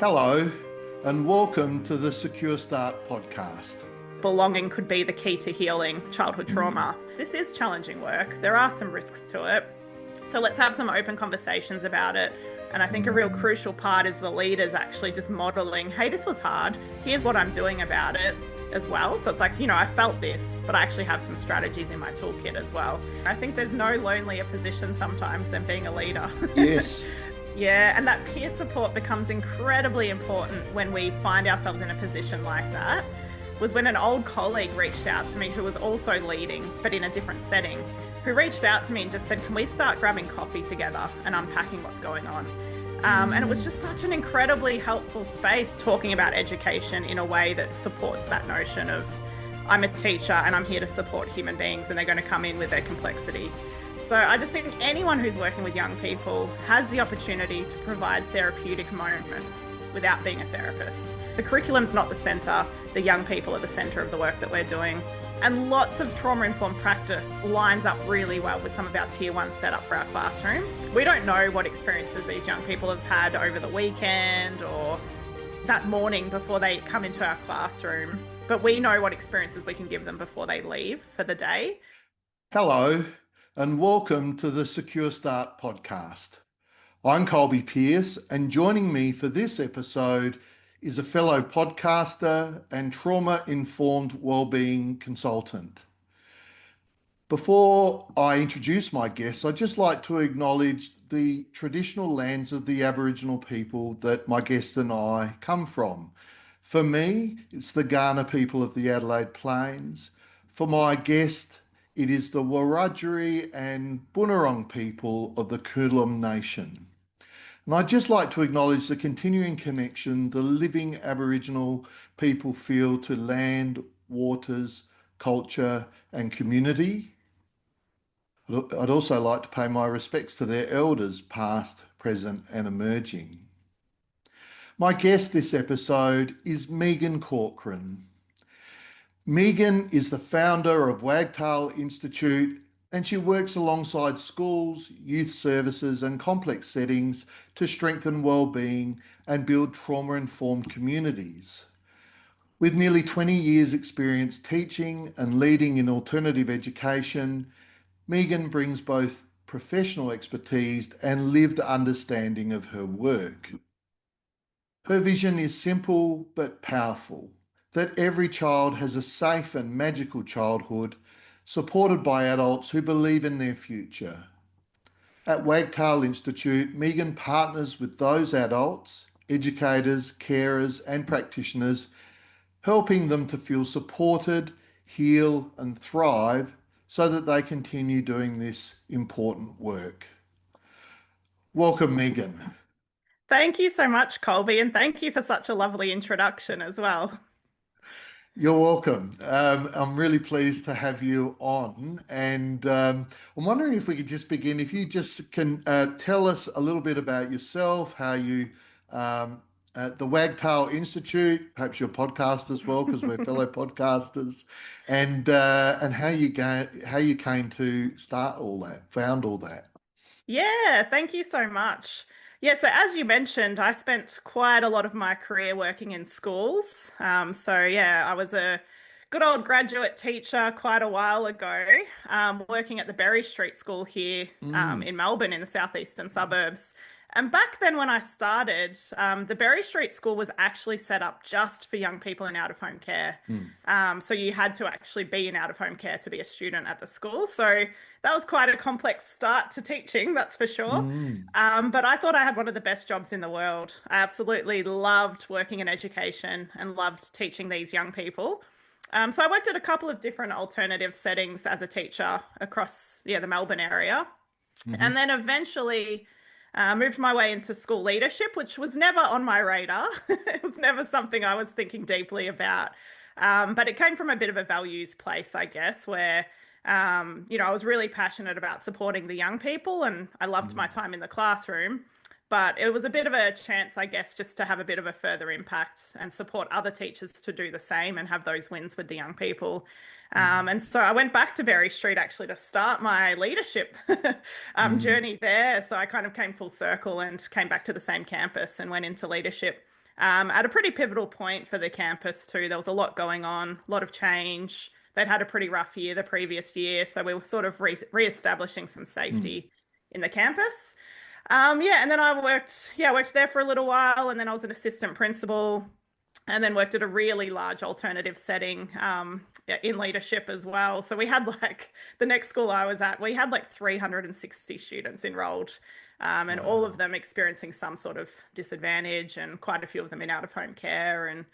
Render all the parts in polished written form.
Hello, and welcome to the Secure Start podcast. Belonging could be the key to healing childhood trauma. This is challenging work. There are some risks to it. So let's have some open conversations about it. And I think a real crucial part is the leaders actually just modeling, hey, this was hard. Here's what I'm doing about it as well. So it's like, I felt this, but I actually have some strategies in my toolkit as well. I think there's no lonelier position sometimes than being a leader. Yes. Yeah, and that peer support becomes incredibly important when we find ourselves in a position like that. Was when an old colleague reached out to me who was also leading, but in a different setting, who reached out to me and just said, can we start grabbing coffee together and unpacking what's going on? And it was just such an incredibly helpful space, talking about education in a way that supports that notion of, I'm a teacher and I'm here to support human beings and they're going to come in with their complexity. So I just think anyone who's working with young people has the opportunity to provide therapeutic moments without being a therapist. The curriculum's not the centre, the young people are the centre of the work that we're doing. And lots of trauma-informed practice lines up really well with some of our tier 1 setup for our classroom. We don't know what experiences these young people have had over the weekend or that morning before they come into our classroom, but we know what experiences we can give them before they leave for the day. Hello, and welcome to the Secure Start podcast. I'm Colby Pearce, and joining me for this episode is a fellow podcaster and trauma-informed wellbeing consultant. Before I introduce my guests, I'd just like to acknowledge the traditional lands of the Aboriginal people that my guest and I come from. For me, it's the Kaurna people of the Adelaide Plains. For my guest, it is the Wiradjuri and Bunurong people of the Pendulum Nation. And I'd just like to acknowledge the continuing connection the living Aboriginal people feel to land, waters, culture and community. I'd also like to pay my respects to their elders, past, present and emerging. My guest this episode is Megan Corcoran. Megan is the founder of Wagtail Institute, and she works alongside schools, youth services and complex settings to strengthen wellbeing and build trauma-informed communities. With nearly 20 years experience teaching and leading in alternative education, Megan brings both professional expertise and lived understanding of her work. Her vision is simple but powerful, that every child has a safe and magical childhood supported by adults who believe in their future. At Wagtail Institute, Megan partners with those adults, educators, carers and practitioners, helping them to feel supported, heal and thrive so that they continue doing this important work. Welcome, Megan. Thank you so much, Colby, and thank you for such a lovely introduction as well. You're welcome. I'm really pleased to have you on, and I'm wondering if we could just begin, if you just can tell us a little bit about yourself, how you, at the Wagtail Institute, perhaps your podcast as well, because we're fellow podcasters, and how you came to start all that, found all that. Yeah, thank you so much. Yeah, so as you mentioned, I spent quite a lot of my career working in schools. I was a good old graduate teacher quite a while ago, working at the Berry Street School here in Melbourne in the southeastern suburbs. And back then when I started, the Berry Street School was actually set up just for young people in out-of-home care. So you had to actually be in out-of-home care to be a student at the school. So that was quite a complex start to teaching, that's for sure. But I thought I had one of the best jobs in the world. I absolutely loved working in education and loved teaching these young people. So I worked at a couple of different alternative settings as a teacher across the Melbourne area. And then eventually moved my way into school leadership, which was never on my radar. It was never something I was thinking deeply about. But it came from a bit of a values place, I guess, where, I was really passionate about supporting the young people and I loved my time in the classroom. But it was a bit of a chance, I guess, just to have a bit of a further impact and support other teachers to do the same and have those wins with the young people. And so I went back to Berry Street actually to start my leadership journey there. So I kind of came full circle and came back to the same campus and went into leadership at a pretty pivotal point for the campus too. There was a lot going on, a lot of change. They'd had a pretty rough year the previous year, so we were sort of re-establishing some Mm. safety in the campus. Yeah, and then I worked there for a little while, and then I was an assistant principal, and then worked at a really large alternative setting yeah, in leadership as well. So we had like the next school I was at, we had like 360 students enrolled, and all of Wow. them experiencing some sort of disadvantage, and quite a few of them in out of home care. And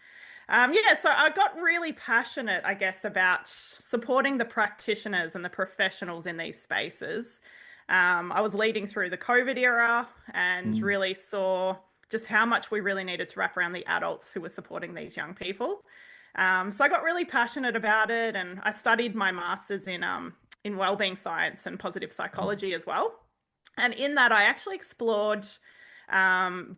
yeah, so I got really passionate, I guess, about supporting the practitioners and the professionals in these spaces. I was leading through the COVID era and Mm. really saw just how much we really needed to wrap around the adults who were supporting these young people. So I got really passionate about it, and I studied my master's in wellbeing science and positive Mm. psychology as well. And in that, I actually explored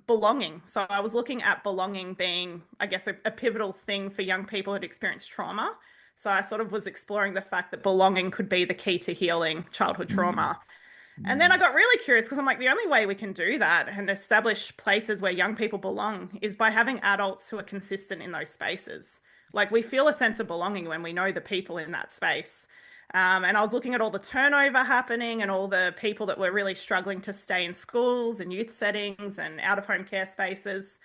belonging. So I was looking at belonging being, I guess, a pivotal thing for young people who'd experienced trauma. So I sort of was exploring the fact that belonging could be the key to healing childhood Mm. trauma. And then I Mm. got really curious because I'm like, the only way we can do that and establish places where young people belong is by having adults who are consistent in those spaces. Like we feel a sense of belonging when we know the people in that space. And I was looking at all the turnover happening and all the people that were really struggling to stay in schools and youth settings and out of home care spaces.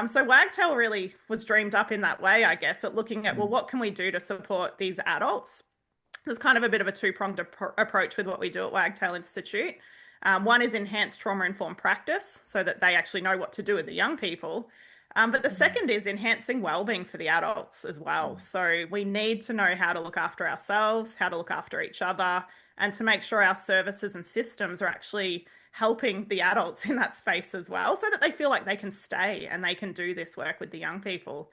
So Wagtail really was dreamed up in that way, I guess, at looking at, well, Mm. what can we do to support these adults? There's kind of a bit of a two-pronged approach with what we do at Wagtail Institute. One is enhanced trauma-informed practice so that they actually know what to do with the young people. But the Mm. second is enhancing well-being for the adults as well. So we need to know how to look after ourselves, how to look after each other, and to make sure our services and systems are actually helping the adults in that space as well, so that they feel like they can stay and they can do this work with the young people.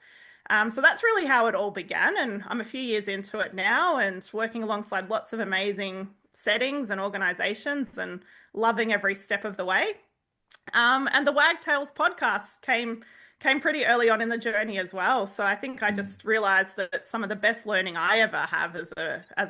So that's really how it all began. And I'm a few years into it now and working alongside lots of amazing settings and organizations and loving every step of the way. And the Wagtails podcast came pretty early on in the journey as well. So I think I Mm. just realized that some of the best learning I ever have as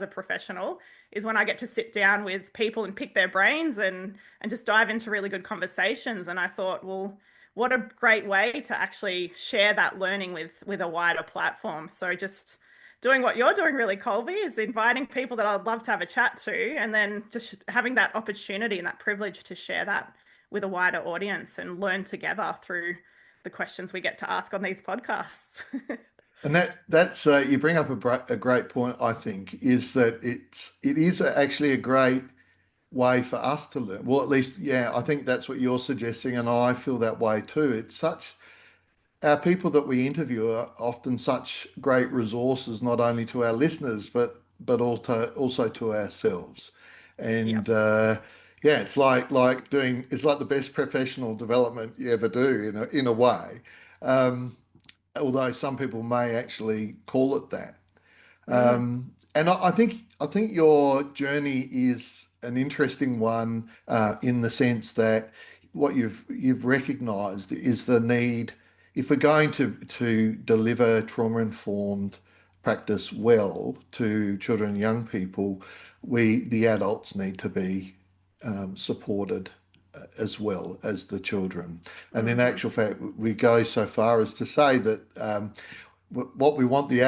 a professional is when I get to sit down with people and pick their brains and just dive into really good conversations. And I thought, well, what a great way to actually share that learning with a wider platform. So just doing what you're doing really, Colby, is inviting people that I'd love to have a chat to, and then just having that opportunity and that privilege to share that with a wider audience and learn together through the questions we get to ask on these podcasts. And that's you bring up a great point, I think, is that it is actually a great way for us to learn. Well, at least, yeah, I think that's what you're suggesting, and I feel that way too. It's such our people that we interview are often such great resources, not only to our listeners, but also to ourselves. Yep. And yeah, it's like the best professional development you ever do in a way. Um, Although some people may actually call it that. Mm. And I think your journey is an interesting one in the sense that what you've recognised is the need, if we're going to deliver trauma-informed practice well to children and young people, the adults need to be supported as well as the children. And in Hmm. actual fact, we go so far as to say that what we want the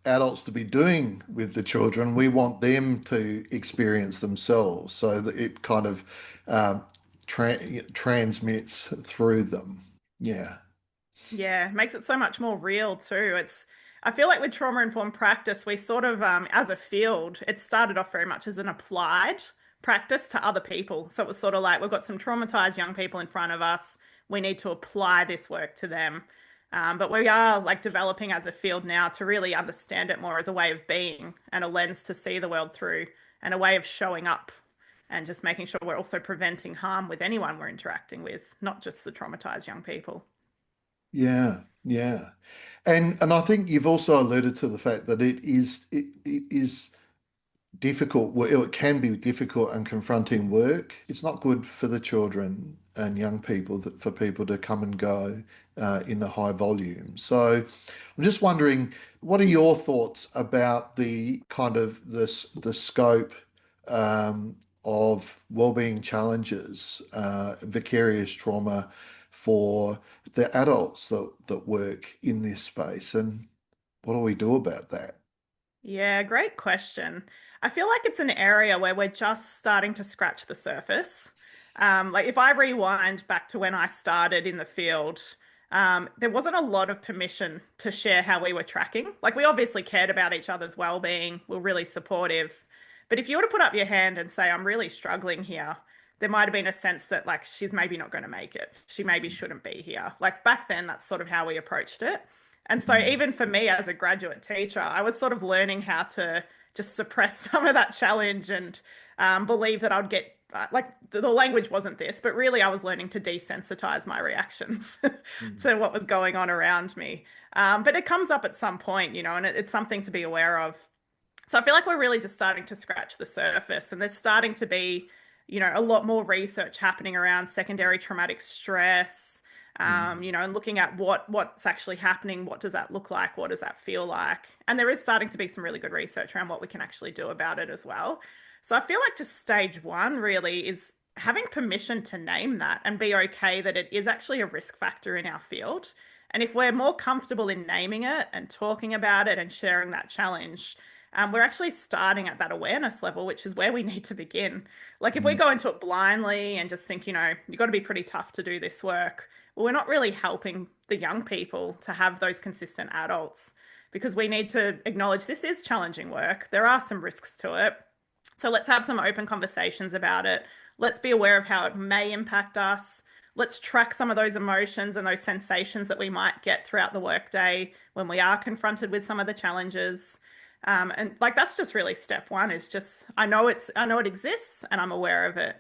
adults to be doing with the children, we want them to experience themselves so that it kind of um, transmits through them. Yeah. Yeah, makes it so much more real too. I feel like with trauma informed practice, we sort of, as a field, it started off very much as an applied practice to other people. So it was sort of like we've got some traumatized young people in front of us. We need to apply this work to them. But we are like developing as a field now to really understand it more as a way of being and a lens to see the world through and a way of showing up and just making sure we're also preventing harm with anyone we're interacting with, not just the traumatized young people. Yeah. Yeah. And I think you've also alluded to the fact that it is difficult. Well, it can be difficult and confronting work. It's not good for the children and young people for people to come and go in a high volume. So I'm just wondering, what are your thoughts about the kind of the scope of wellbeing challenges, vicarious trauma, for the adults that work in this space. And what do we do about that? Yeah, great question. I feel like it's an area where we're just starting to scratch the surface. Like if I rewind back to when I started in the field, there wasn't a lot of permission to share how we were tracking. Like we obviously cared about each other's well-being, we were really supportive. But if you were to put up your hand and say, I'm really struggling here, there might have been a sense that like she's maybe not going to make it. She maybe shouldn't be here. Like back then, that's sort of how we approached it. And so, Mm, even for me as a graduate teacher, I was sort of learning how to just suppress some of that challenge and believe that I'd get, like, the language wasn't this, but really I was learning to desensitize my reactions mm, to what was going on around me. But it comes up at some point, and it's something to be aware of. So I feel like we're really just starting to scratch the surface, and there's starting to be, a lot more research happening around secondary traumatic stress, mm, and looking at what's actually happening, what does that look like, what does that feel like, and there is starting to be some really good research around what we can actually do about it as well. So I feel like just stage one really is having permission to name that and be okay that it is actually a risk factor in our field. And if we're more comfortable in naming it and talking about it and sharing that challenge, we're actually starting at that awareness level, which is where we need to begin. Like if we mm, go into it blindly and just think, you've got to be pretty tough to do this work, well, we're not really helping the young people to have those consistent adults because we need to acknowledge this is challenging work. There are some risks to it. So let's have some open conversations about it. Let's be aware of how it may impact us. Let's track some of those emotions and those sensations that we might get throughout the workday when we are confronted with some of the challenges. And like that's just really step one is just I know it exists and I'm aware of it.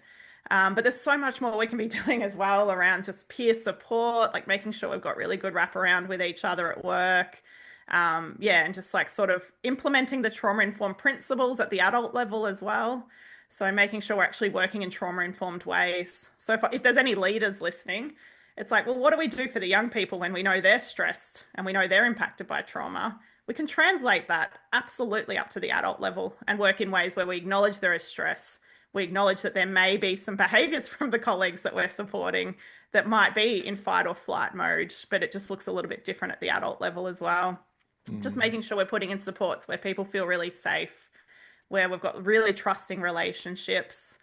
But there's so much more we can be doing as well around just peer support, like making sure we've got really good wraparound with each other at work. Yeah, and just like sort of implementing the trauma-informed principles at the adult level as well. So making sure we're actually working in trauma-informed ways. So if there's any leaders listening, it's like, well, what do we do for the young people when we know they're stressed and we know they're impacted by trauma? We can translate that absolutely up to the adult level and work in ways where we acknowledge there is stress. We acknowledge that there may be some behaviors from the colleagues that we're supporting that might be in fight or flight mode, but it just looks a little bit different at the adult level as well. Just mm, making sure we're putting in supports where people feel really safe, where we've got really trusting relationships,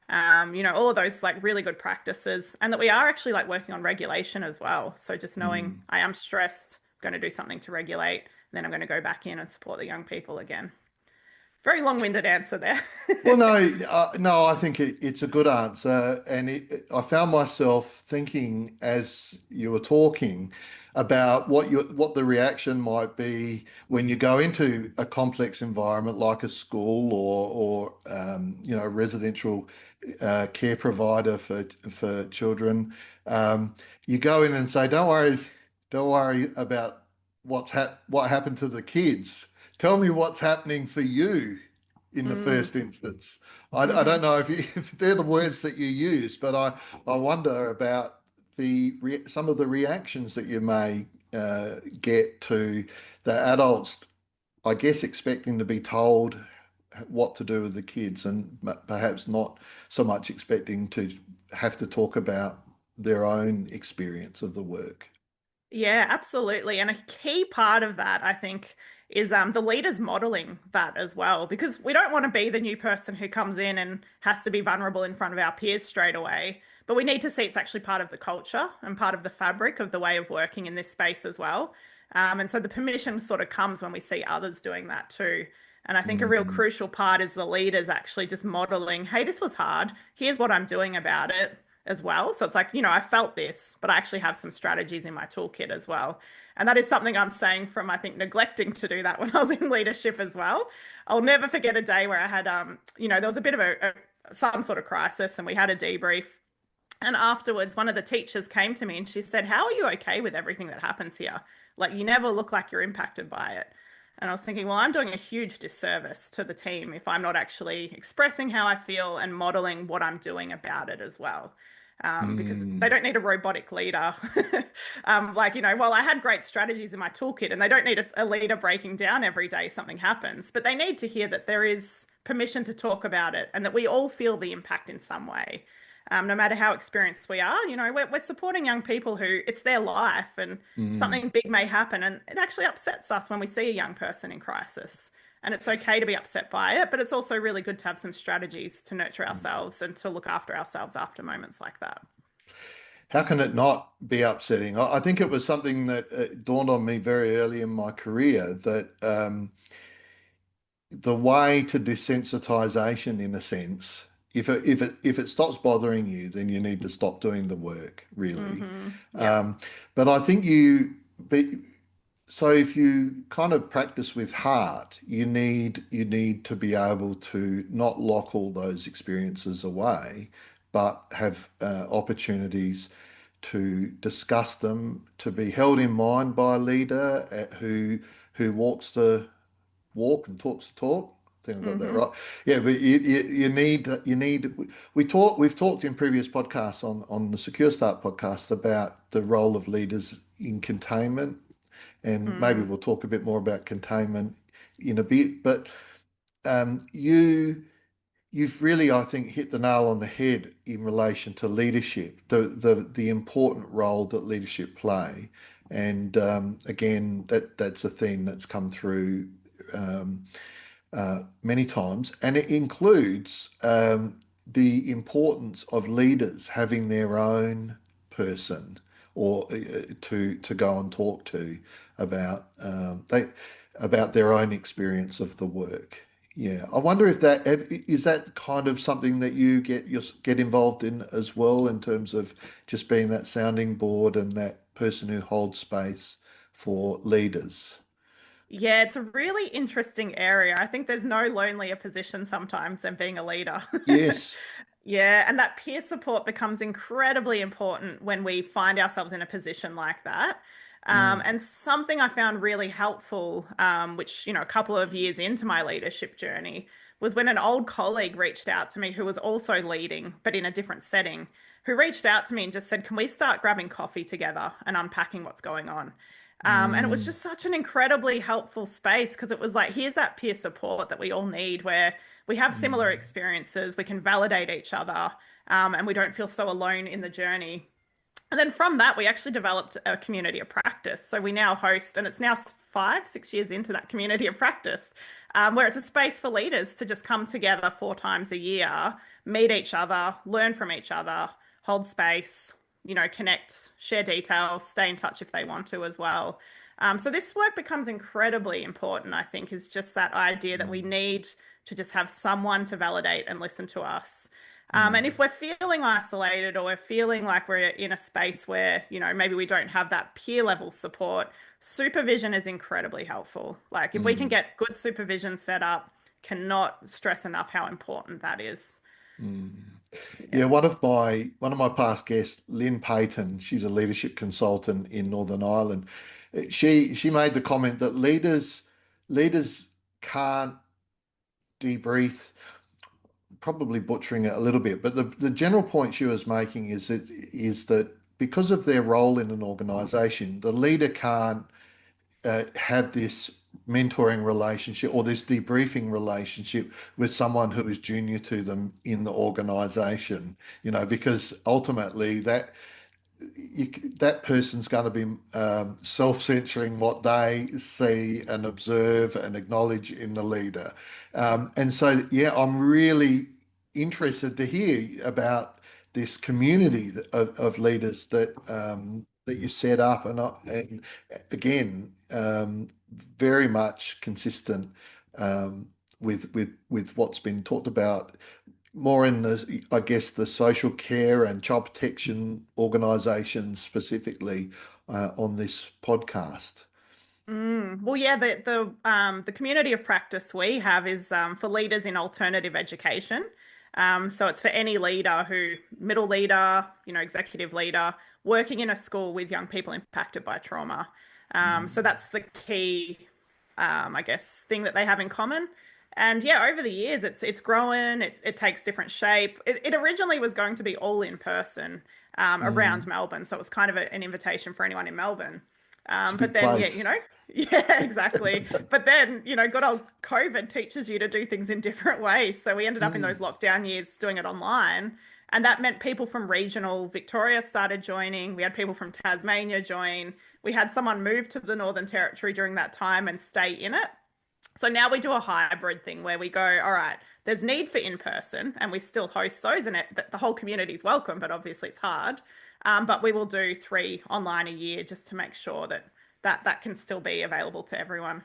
all of those like really good practices, and that we are actually like working on regulation as well. So just knowing mm. I am stressed, I'm going to do something to regulate, and then I'm going to go back in and support the young people again. Very long-winded answer there. Well, no, no, I think it's a good answer, and I found myself thinking as you were talking about what the reaction might be when you go into a complex environment like a school or residential care provider for children. You go in and say, don't worry about what happened to the kids. Tell me what's happening for you in the Mm. first instance. I don't know if they're the words that you use, but I wonder about some of the reactions that you may get to the adults, I guess, expecting to be told what to do with the kids and perhaps not so much expecting to have to talk about their own experience of the work. Yeah, absolutely. And a key part of that, I think, is the leaders modeling that as well, because we don't want to be the new person who comes in and has to be vulnerable in front of our peers straight away. But we need to see it's actually part of the culture and part of the fabric of the way of working in this space as well. And so the permission sort of comes when we see others doing that too. And I think a real Mm, crucial part is the leaders actually just modeling, hey, this was hard. Here's what I'm doing about it as well. So it's like, I felt this, but I actually have some strategies in my toolkit as well. And that is something I'm saying from, I think, neglecting to do that when I was in leadership as well. I'll never forget a day where I had, there was a bit of some sort of crisis and we had a debrief. And afterwards, one of the teachers came to me and she said, how are you okay with everything that happens here? Like, you never look like you're impacted by it. And I was thinking, well, I'm doing a huge disservice to the team if I'm not actually expressing how I feel and modeling what I'm doing about it as well. Because they mm, don't need a robotic leader. While I had great strategies in my toolkit and they don't need a leader breaking down every day something happens, but they need to hear that there is permission to talk about it and that we all feel the impact in some way. no matter how experienced we are. We're supporting young people who it's their life and Mm. something big may happen. And it actually upsets us when we see a young person in crisis. And it's okay to be upset by it, but it's also really good to have some strategies to nurture ourselves and to look after ourselves after moments like that. How can it not be upsetting? I think it was something that dawned on me very early in my career that the way to desensitization, in a sense, if it stops bothering you, then you need to stop doing the work, really. Yep. Um, but I think but so if you kind of practice with heart, you need to be able to not lock all those experiences away, but have opportunities to discuss them, to be held in mind by a leader who walks the walk and talks the talk. I think I got that Hmm. right. Yeah, but you need we've talked in previous podcasts on the Secure Start podcast about the role of leaders in containment, and maybe Mm. we'll talk a bit more about containment in a bit. But you've really, I think, hit the nail on the head in relation to leadership, the important role that leadership play, and again, that's a theme that's come through um, many times, and it includes the importance of leaders having their own person or to go and talk to about about their own experience of the work. Yeah, I wonder if is that kind of something that you get involved in as well, in terms of just being that sounding board and that person who holds space for leaders. Yeah, it's a really interesting area. I think there's no lonelier position sometimes than being a leader. Yes. Yeah, and that peer support becomes incredibly important when we find ourselves in a position like that. Mm, And something I found really helpful, which, a couple of years into my leadership journey, was when an old colleague reached out to me who was also leading, but in a different setting, who reached out to me and just said, "Can we start grabbing coffee together and unpacking what's going on?" And it was mm, just such an incredibly helpful space because it was like, here's that peer support that we all need, where we have similar mm, experiences, we can validate each other, and we don't feel so alone in the journey. And then from that, we actually developed a community of practice. So we now host, and it's now 5, 6 years into that community of practice, where it's a space for leaders to just come together 4 times a year, meet each other, learn from each other, hold space, connect, share details, stay in touch if they want to as well. So this work becomes incredibly important, I think, is just that idea that we mm, need to just have someone to validate and listen to us. And mm, if we're feeling isolated or we're feeling like we're in a space where, maybe we don't have that peer level support, supervision is incredibly helpful. Like if we can mm, get good supervision set up, cannot stress enough how important that is. mm. Yeah, Yeah. one of my past guests, Lynn Payton, she's a leadership consultant in Northern Ireland. She made the comment that leaders can't debrief, probably butchering it a little bit, but the general point she was making is that because of their role in an organization, the leader can't have this mentoring relationship or this debriefing relationship with someone who is junior to them in the organization, because ultimately you, that person's going to be self-censoring what they see and observe and acknowledge in the leader. And so, yeah, I'm really interested to hear about this community of leaders that you set up, and again, very much consistent with what's been talked about more in I guess, the social care and child protection organisations specifically on this podcast. Well, yeah, the community of practice we have is for leaders in alternative education. So it's for any leader middle leader, executive leader, working in a school with young people impacted by trauma. So Mm, that's the key, I guess, thing that they have in common. And yeah, over the years, it's grown. It takes different shape. It originally was going to be all in person around mm. Melbourne, so it was kind of an invitation for anyone in Melbourne. It's a But big then, yeah, place. yeah, exactly. But then, good old COVID teaches you to do things in different ways. So we ended up in those Mm, lockdown years doing it online. And that meant people from regional Victoria started joining. We had people from Tasmania join. We had someone move to the Northern Territory during that time and stay in it. So now we do a hybrid thing where we go, all right, there's need for in person, and we still host those, and the whole community is welcome, but obviously it's hard. But we will do 3 online a year just to make sure that can still be available to everyone.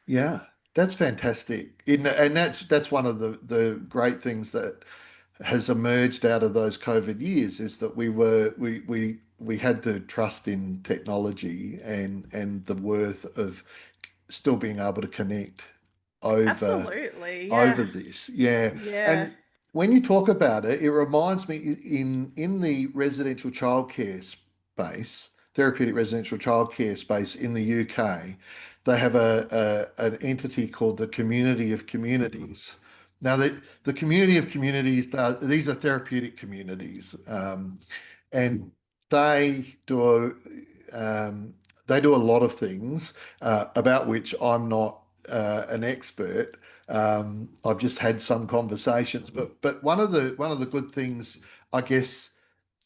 Yeah, that's fantastic. And that's one of the great things that has emerged out of those COVID years is that we had to trust in technology and the worth of still being able to connect over Absolutely. over Yeah. this. Yeah. Yeah. And when you talk about it, it reminds me in the residential childcare space, therapeutic residential childcare space in the UK, they have an entity called the Community of Communities. Now, the Community of Communities, these are therapeutic communities, and they do they do a lot of things about which I'm not an expert. I've just had some conversations, but one of the good things, I guess,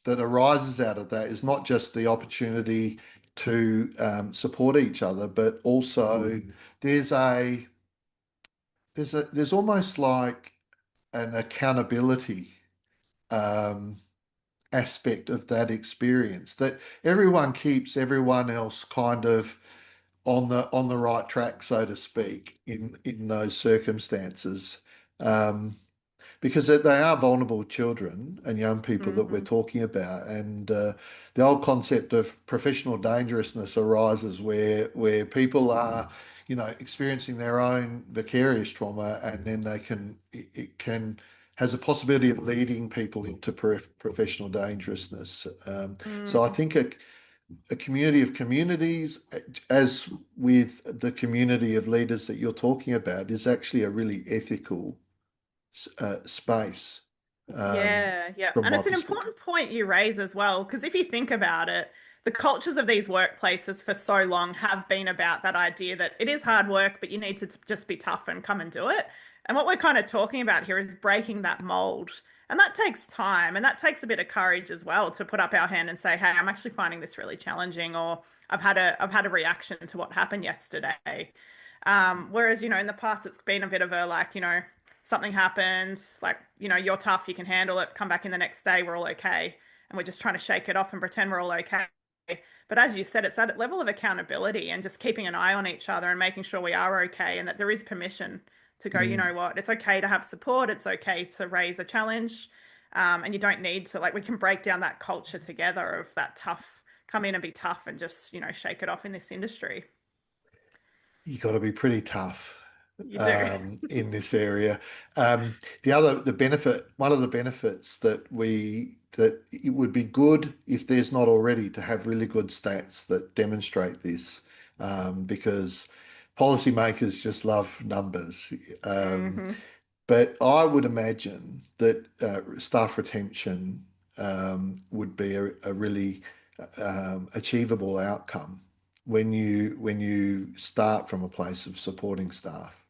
that arises out of that is not just the opportunity to support each other, but also there's a there's almost like an accountability um, aspect of that experience that everyone keeps everyone else kind of on the right track, so to speak, in those circumstances. Um, because they are vulnerable children and young people that we're Hmm. talking about, and the old concept of professional dangerousness arises where people are, experiencing their own vicarious trauma, and then it can has a possibility of leading people into professional dangerousness. So I Mm. think a community of communities, as with the community of leaders that you're talking about, is actually a really ethical space Yeah, yeah. from And my it's an perspective. important point you raise as well, because if you think about it, the cultures of these workplaces for so long have been about that idea that it is hard work, but you need to just be tough and come and do it. And what we're kind of talking about here is breaking that mold. And that takes time and that takes a bit of courage as well to put up our hand and say, hey, I'm actually finding this really challenging, or I've had a reaction to what happened yesterday. Whereas, in the past, it's been a bit of a like, something happened, like, you're tough, you can handle it, come back in the next day, we're all okay. And we're just trying to shake it off and pretend we're all okay. But as you said, it's that level of accountability and just keeping an eye on each other and making sure we are okay and that there is permission to go, you Mm. know what, it's okay to have support, it's okay to raise a challenge. And you don't need to, like, we can break down that culture together of that tough, come in and be tough and just, shake it off in this industry. You got to be pretty tough You do. in this area. One of the benefits that it would be good if there's not already to have really good stats that demonstrate this, because policymakers just love numbers. Um, Hmm. But I would imagine that staff retention would be a really achievable outcome when you start from a place of supporting staff.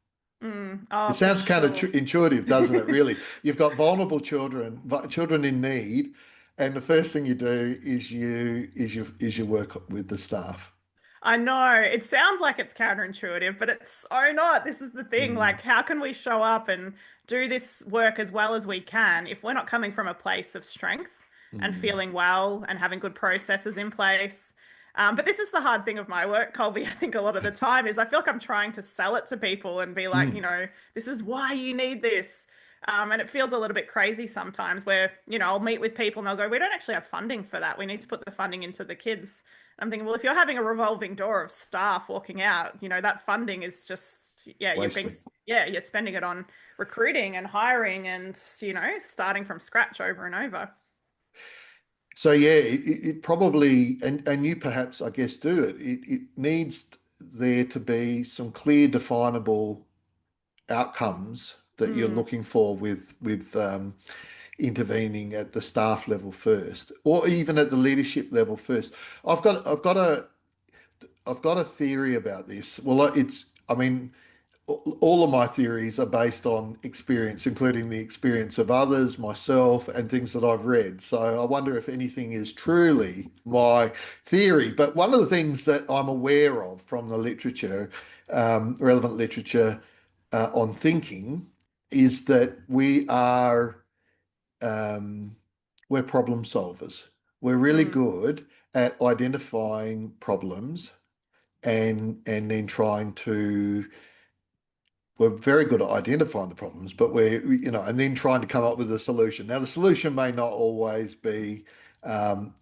Mm. It Oh, for sounds sure. intuitive, doesn't it? Really, you've got vulnerable children, children in need, and the first thing you do is you work with the staff. I know it sounds like it's counterintuitive, but it's so not. This is the thing. Mm, Like, how can we show up and do this work as well as we can if we're not coming from a place of strength and mm, feeling well and having good processes in place? But this is the hard thing of my work, Colby. I think a lot of the time is I feel like I'm trying to sell it to people and be like, mm. this is why you need this. And it feels a little bit crazy sometimes where, I'll meet with people and they'll go, we don't actually have funding for that. We need to put the funding into the kids. I'm thinking, well, if you're having a revolving door of staff walking out, that funding is just, yeah, Wasted. you're spending it on recruiting and hiring and, starting from scratch over and over. So yeah, it probably, and you perhaps, I guess, do it. It needs there to be some clear, definable outcomes that you're Mm, looking for with intervening at the staff level first, or even at the leadership level first. I've got a theory about this. Well, I mean, all of my theories are based on experience, including the experience of others, myself, and things that I've read. So I wonder if anything is truly my theory. But one of the things that I'm aware of from the literature, relevant literature on thinking, is that um, we're problem solvers. We're really Mm, good at identifying problems and then trying to we're very good at identifying the problems, but and then trying to come up with a solution. Now, the solution may not always be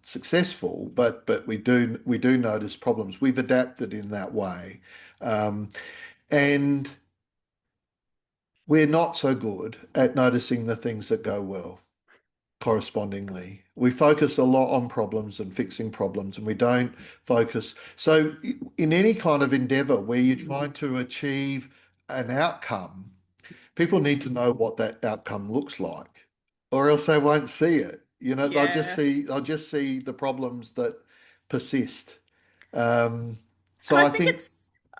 successful, but we do notice problems. We've adapted in that way, um, and we're not so good at noticing the things that go well. Correspondingly, we focus a lot on problems and fixing problems, and we don't focus. So, in any kind of endeavor where you're trying to achieve an outcome, people need to know what that outcome looks like, or else they won't see it. yeah. They'll just see the problems that persist. Um, And so I think,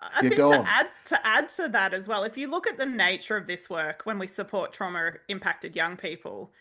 I yeah, think go on. to add to that as well, if you look at the nature of this work when we support trauma impacted young people,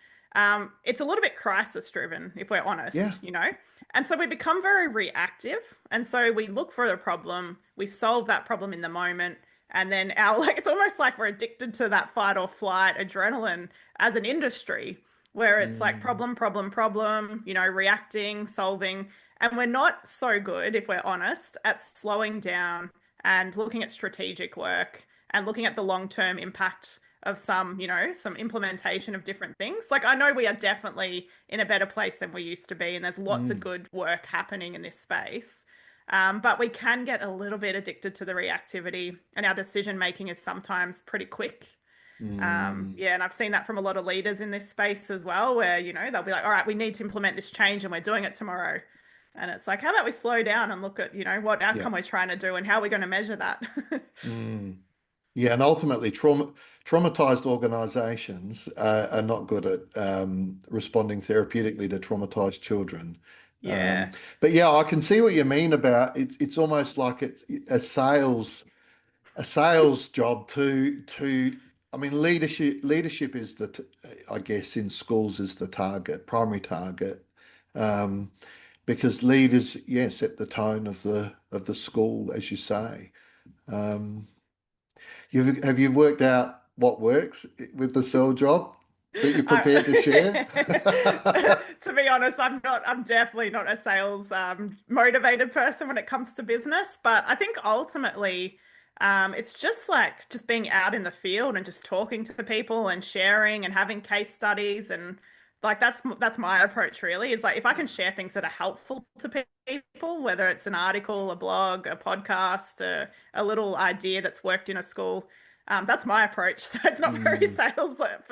it's a little bit crisis driven, if we're Yeah. honest, you know? And so we become very reactive. And so we look for a problem, we solve that problem in the moment, and then our like it's almost like we're addicted to that fight or flight adrenaline as an industry, where it's like Mm, problem, problem, problem, you know, reacting, solving. And we're not so good, if we're honest, at slowing down and looking at strategic work and looking at the long-term impact of some, you know, some implementation of different things. Like I know we are definitely in a better place than we used to be, and there's lots of mm, good work happening in this space. But we can get a little bit addicted to the reactivity, and our decision making is sometimes pretty quick. mm. Yeah, and I've seen that from a lot of leaders in this space as well, where, you know, they'll be like, all right, we need to implement this change and we're doing it tomorrow. And it's like, how about we slow down and look at, you know, what Yeah. outcome we're trying to do and how we're going to measure that? Mm. Yeah, and ultimately, traumatized organizations are not good at responding therapeutically to traumatized children. Um, Yeah. but yeah, I can see what you mean about it. It's almost like it's a sales job to. I mean, leadership is I guess in schools is the target, primary target, um, because leaders, yeah, set the tone of the school, as you say. Um, have you worked out what works with the cell job that you're prepared to share? To be honest, I'm definitely not a sales motivated person when it comes to business, but I think ultimately it's just like just being out in the field and just talking to people and sharing and having case studies and like that's my approach really is like if I can share things that are helpful to people, whether it's an article, a blog, a podcast, a little idea that's worked in a school. That's my approach. So it's not very Mm,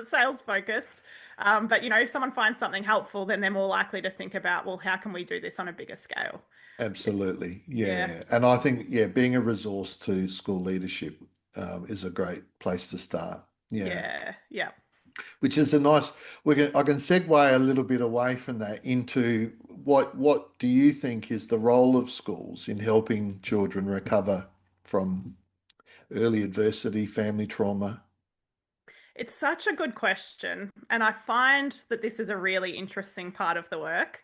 sales focused. But you know, if someone finds something helpful, then they're more likely to think about, well, how can we do this on a bigger scale? absolutely. Yeah, Yeah. And I think, yeah, being a resource to school leadership is a great place to start. Yeah. yeah, yeah. Which is a nice, I can segue a little bit away from that into what do you think is the role of schools in helping children recover from early adversity, family trauma? It's such a good question. And I find that this is a really interesting part of the work.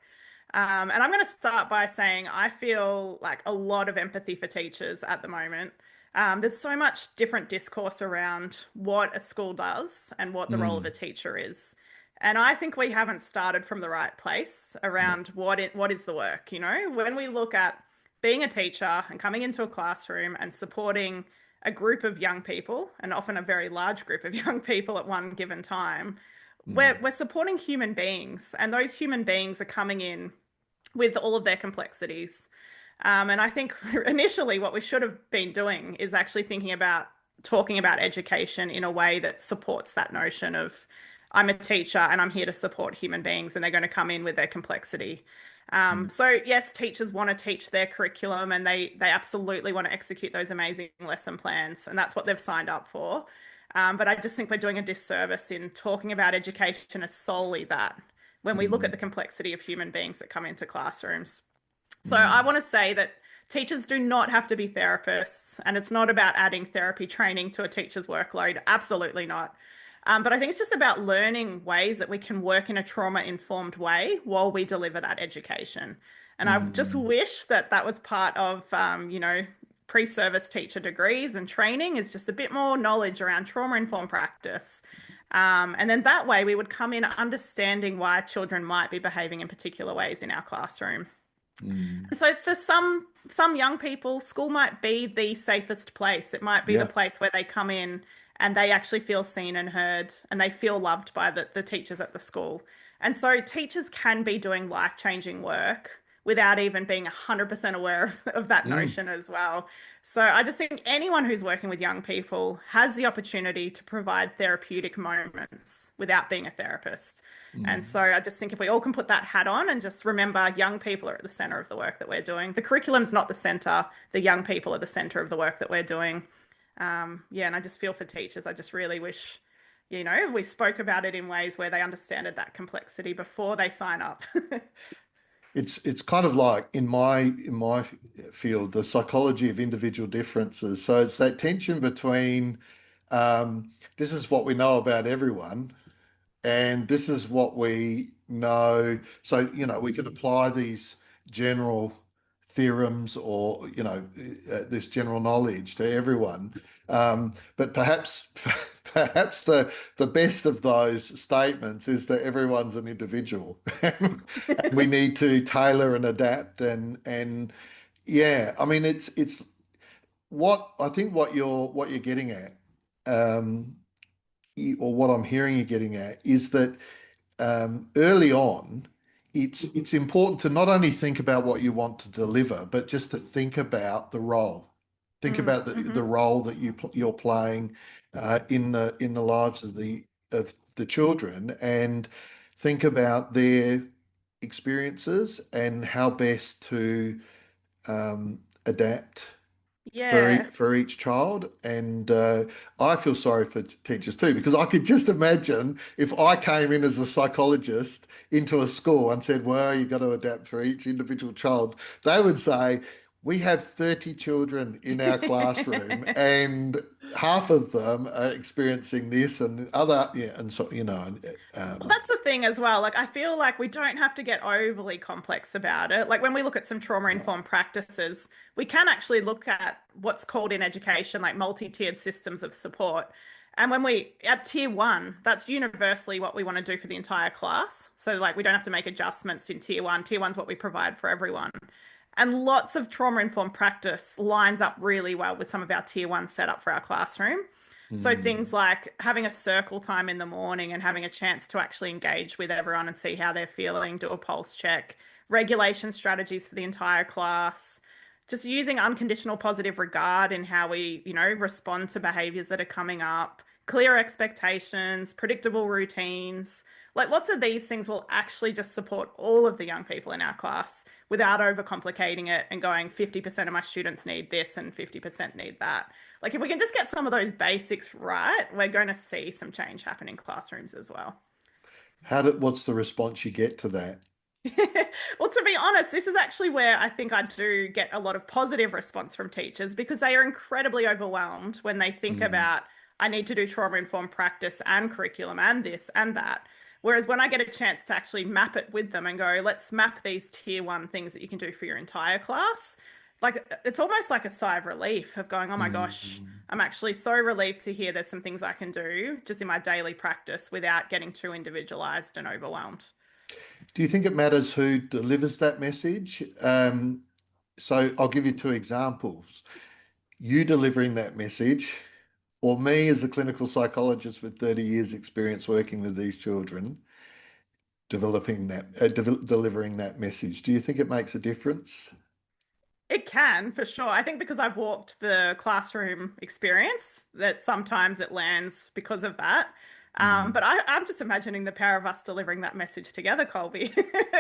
And I'm going to start by saying I feel like a lot of empathy for teachers at the moment. There's so much different discourse around what a school does and what the role of a Mm, teacher is. And I think we haven't started from the right place yeah. around what is the work. You know, when we look at being a teacher and coming into a classroom and supporting a group of young people, and often a very large group of young people at one given time, Mm, we're supporting human beings, and those human beings are coming in with all of their complexities. And I think initially what we should have been doing is actually thinking about talking about education in a way that supports that notion of I'm a teacher and I'm here to support human beings and they're going to come in with their complexity. mm, So yes, teachers want to teach their curriculum and they absolutely want to execute those amazing lesson plans and that's what they've signed up for. But I just think we're doing a disservice in talking about education as solely that when we look at mm, the complexity of human beings that come into classrooms. So I mm, want to say that Teachers do not have to be therapists, and it's not about adding therapy training to a teacher's workload. Absolutely not. But I think it's just about learning ways that we can work in a trauma-informed way while we deliver that education. And I just Mm, wish that that was part of, pre-service teacher degrees and training is just a bit more knowledge around trauma-informed practice. And then that way we would come in understanding why children might be behaving in particular ways in our classroom. mm. And so for some young people, school might be the safest place. It might be the Yeah. place where they come in and they actually feel seen and heard and they feel loved by the teachers at the school. And so teachers can be doing life-changing work without even being 100% aware of that Mm, notion as well. So I just think anyone who's working with young people has the opportunity to provide therapeutic moments without being a therapist. And mm. so I just think if we all can put that hat on and just remember young people are at the center of the work that we're doing. The curriculum's not the center, the young people are the center of the work that we're doing. Yeah, and I just feel for teachers. I just really wish, we spoke about it in ways where they understood that complexity before they sign up. It's kind of like in my field, the psychology of individual differences. So it's that tension between this is what we know about everyone, and this is what we know. So, we can apply these general theorems or, this general knowledge to everyone. But perhaps, perhaps the best of those statements is that everyone's an individual, and we need to tailor and adapt. And yeah, I mean, it's what I think what you're getting at. Um, or what I'm hearing you getting at is that early on, it's important to not only think about what you want to deliver, but just to think about the role. Think Mm, about the mhm. role that you're playing in the lives of the children, and think about their experiences and how best to adapt for Yeah. for each child. And I feel sorry for teachers too, because I could just imagine if I came in as a psychologist into a school and said, well, you've got to adapt for each individual child, they would say, we have 30 children in our classroom and half of them are experiencing this and other, yeah, and so, Well, um, that's the thing as well. Like, I feel like we don't have to get overly complex about it. Like, when we look at some trauma-informed practices, we can actually look at what's called in education, like multi-tiered systems of support. And when at tier one, that's universally what we want to do for the entire class. So, like, we don't have to make adjustments in tier one. Tier one's what we provide for everyone. And lots of trauma-informed practice lines up really well with some of our tier one setup for our classroom. So mm, things like having a circle time in the morning and having a chance to actually engage with everyone and see how they're feeling, do a pulse check, regulation strategies for the entire class, just using unconditional positive regard in how we, respond to behaviors that are coming up, clear expectations, predictable routines. Like lots of these things will actually just support all of the young people in our class without overcomplicating it and going 50% of my students need this and 50% need that. Like if we can just get some of those basics right, we're going to see some change happen in classrooms as well. what's the response you get to that? Well, to be honest, this is actually where I think I do get a lot of positive response from teachers because they are incredibly overwhelmed when they think Mm, about, I need to do trauma-informed practice and curriculum and this and that. Whereas when I get a chance to actually map it with them and go, let's map these tier one things that you can do for your entire class, like it's almost like a sigh of relief of going, oh my gosh, mm. I'm actually so relieved to hear there's some things I can do just in my daily practice without getting too individualized and overwhelmed. Do you think it matters who delivers that message? So I'll give you two examples. You delivering that message, or me as a clinical psychologist with 30 years experience working with these children, delivering that message. Do you think it makes a difference? It can, for sure. I think because I've walked the classroom experience, that sometimes it lands because of that. Mm. But I'm just imagining the power of us delivering that message together, Colby.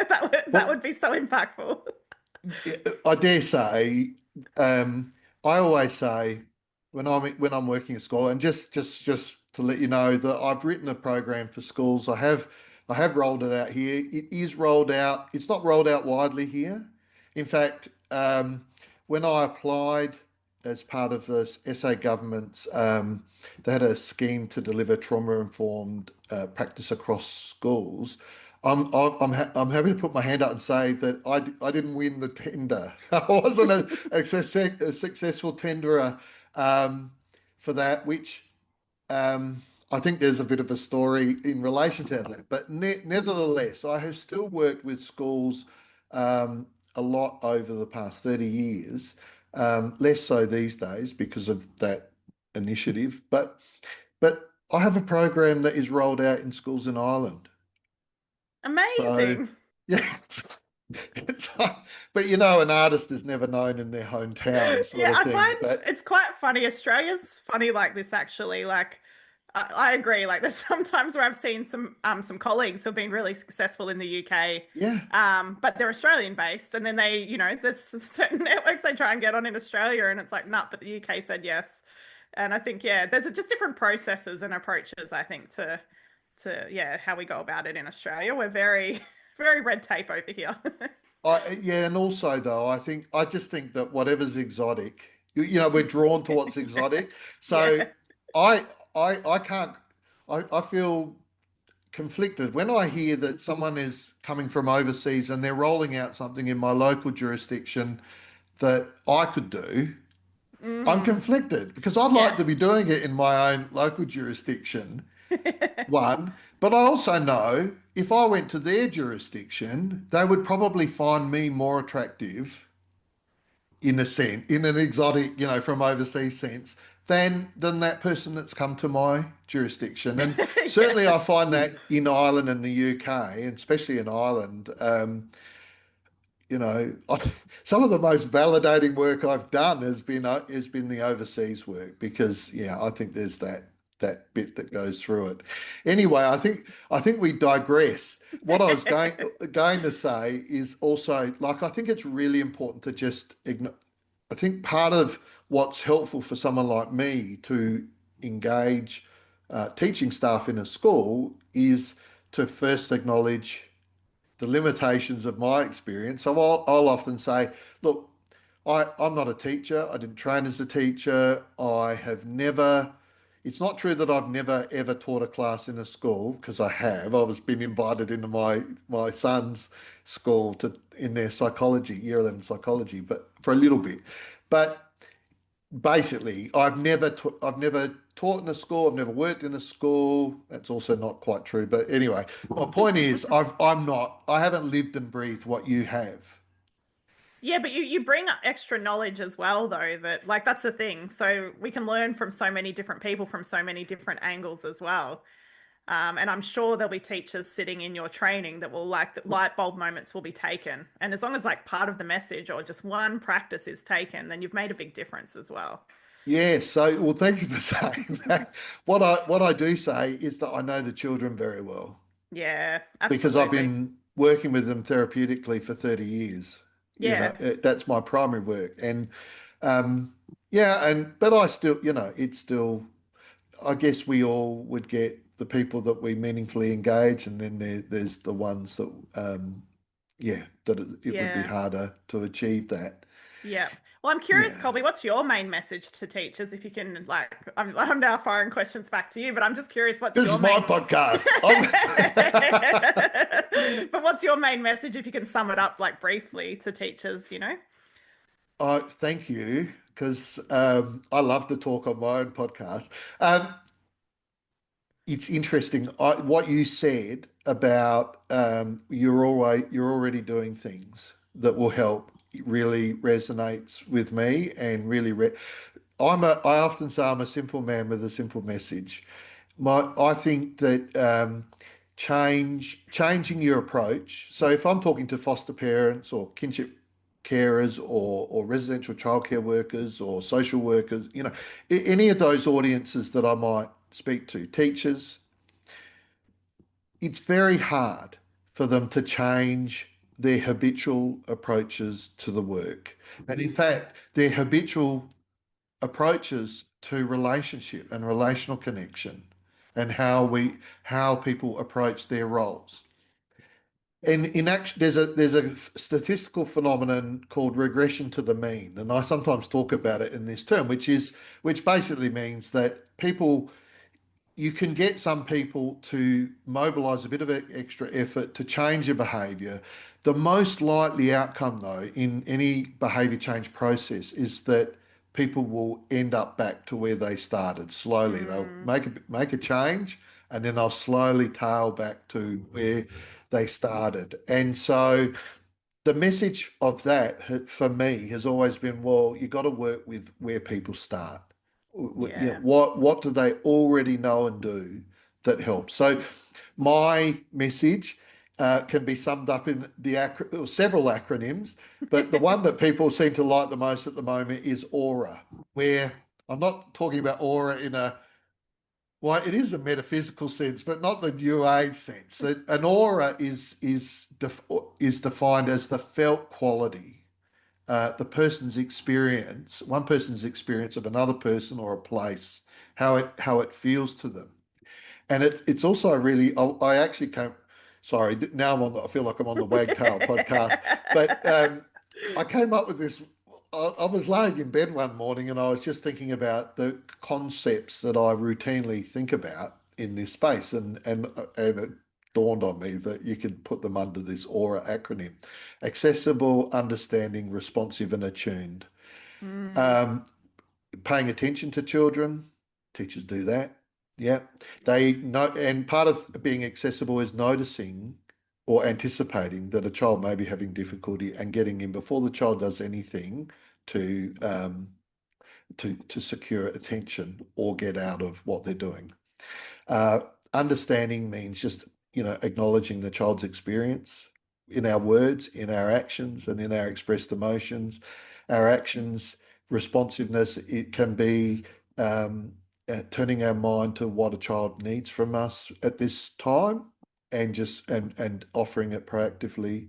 That Well, would be so impactful. I dare say, I always say when I'm working at school, and just to let you know that I've written a program for schools. I have rolled it out here. It is rolled out. It's not rolled out widely here. In fact, when I applied as part of the SA government's, they had a scheme to deliver trauma-informed practice across schools. I'm happy to put my hand up and say that I didn't win the tender. I wasn't a successful tenderer for that, which I think there's a bit of a story in relation to that. But nevertheless, I have still worked with schools a lot over the past 30 years, less so these days because of that initiative. But I have a program that is rolled out in schools in Ireland. So Amazing. yeah, it's but you know, an artist is never known in their hometown, sort Yeah, of I thing. find But it's quite funny. Australia's funny like this, actually. Like, I agree. Like, there's sometimes where I've seen some colleagues who've been really successful in the UK, yeah, but they're Australian based, and then there's certain networks they try and get on in Australia, and it's like, nah, but the UK said yes. And I think, yeah, there's just different processes and approaches, I think, to how we go about it in Australia. We're very, very red tape over here. yeah, and also though, I just think that whatever's exotic, you know, we're drawn to what's exotic. So Yeah. I I can't I feel conflicted when I hear that someone is coming from overseas and they're rolling out something in my local jurisdiction that I could do. I'm Hmm. conflicted because I'd like Yeah. to be doing it in my own local jurisdiction, one, but I also know if I went to their jurisdiction, they would probably find me more attractive in a sense, in an exotic, you know, from overseas sense, than that person that's come to my jurisdiction. And certainly Yeah. I find that in Ireland and the UK, and especially in Ireland, you know, some of the most validating work I've done has been the overseas work because yeah, I think there's that bit that goes through it. Anyway, I think we digress. What I was going to say is also like I think it's really important to just ignore. I think part of what's helpful for someone like me to engage teaching staff in a school is to first acknowledge the limitations of my experience. So I'll often say, look, I'm not a teacher. I didn't train as a teacher. I have never, it's not true that I've never ever taught a class in a school because I have. I was been invited into my son's school to in their psychology, year 11 psychology, but for a little bit. But basically, I've never taught in a school. I've never worked in a school. That's also not quite true. But anyway, my point is, I haven't lived and breathed what you have. Yeah, but you bring up extra knowledge as well, though, that like that's the thing. So we can learn from so many different people from so many different angles as well. And I'm sure there'll be teachers sitting in your training that will like that light bulb moments will be taken. And as long as like part of the message or just one practice is taken, then you've made a big difference as well. Yeah. So, well, thank you for saying that. What I do say is that I know the children very well Yeah, because I've absolutely. been working with them therapeutically for 30 years. You know, Yeah. that's my primary work. And yeah, but I still, you know, it's still I guess we all would get the people that we meaningfully engage, and then there's the ones that, yeah, that it would be Yeah. harder to achieve that. Yeah. Well, I'm curious, Yeah, Colby, what's your main message to teachers? If you can, like, I'm now firing questions back to you, but I'm just curious, what's this is your my main, podcast. but what's your main message if you can sum it up, like, briefly to teachers, you know? I thank you because I love to talk on my own podcast. It's interesting what you said about you're already doing things that will help. It really resonates with me and I often say I'm a simple man with a simple message. I think that changing your approach. So if I'm talking to foster parents or kinship carers or residential childcare workers or social workers, you know, any of those audiences that I might speak to, teachers, it's very hard for them to change their habitual approaches to the work. And in fact, their habitual approaches to relationship and relational connection and how people approach their roles. And in action, there's a statistical phenomenon called regression to the mean, and I sometimes talk about it in this term, which basically means that people you can get some people to mobilize a bit of extra effort to change a behavior. The most likely outcome, though, in any behavior change process is that people will end up back to where they started slowly. They'll Mm, make a change and then they'll slowly tail back to where they started. And so the message of that for me has always been, well, you got to work with where people start. You know, yeah. what do they already know and do that helps? So my message can be summed up in several acronyms, but the one that people seem to like the most at the moment is aura, where I'm not talking about aura in a well, it is a metaphysical sense, but not the New Age sense. That an aura is defined as the felt quality, the person's experience, one person's experience of another person or a place, how it feels to them, and it's also really. I actually came. Sorry, now I feel like I'm on the Wagtail podcast, but I came up with this. I was laying in bed one morning and I was just thinking about the concepts that I routinely think about in this space, and it dawned on me that you could put them under this AURA acronym: accessible, understanding, responsive, and attuned. Mm, Um, Paying attention to children, teachers do that. Yeah, they know, and part of being accessible is noticing or anticipating that a child may be having difficulty and getting in before the child does anything to to secure attention or get out of what they're doing. Uh, Understanding means just acknowledging the child's experience in our words, in our actions, and in our expressed emotions. Our actions, responsiveness, it can be turning our mind to what a child needs from us at this time, and just and offering it proactively.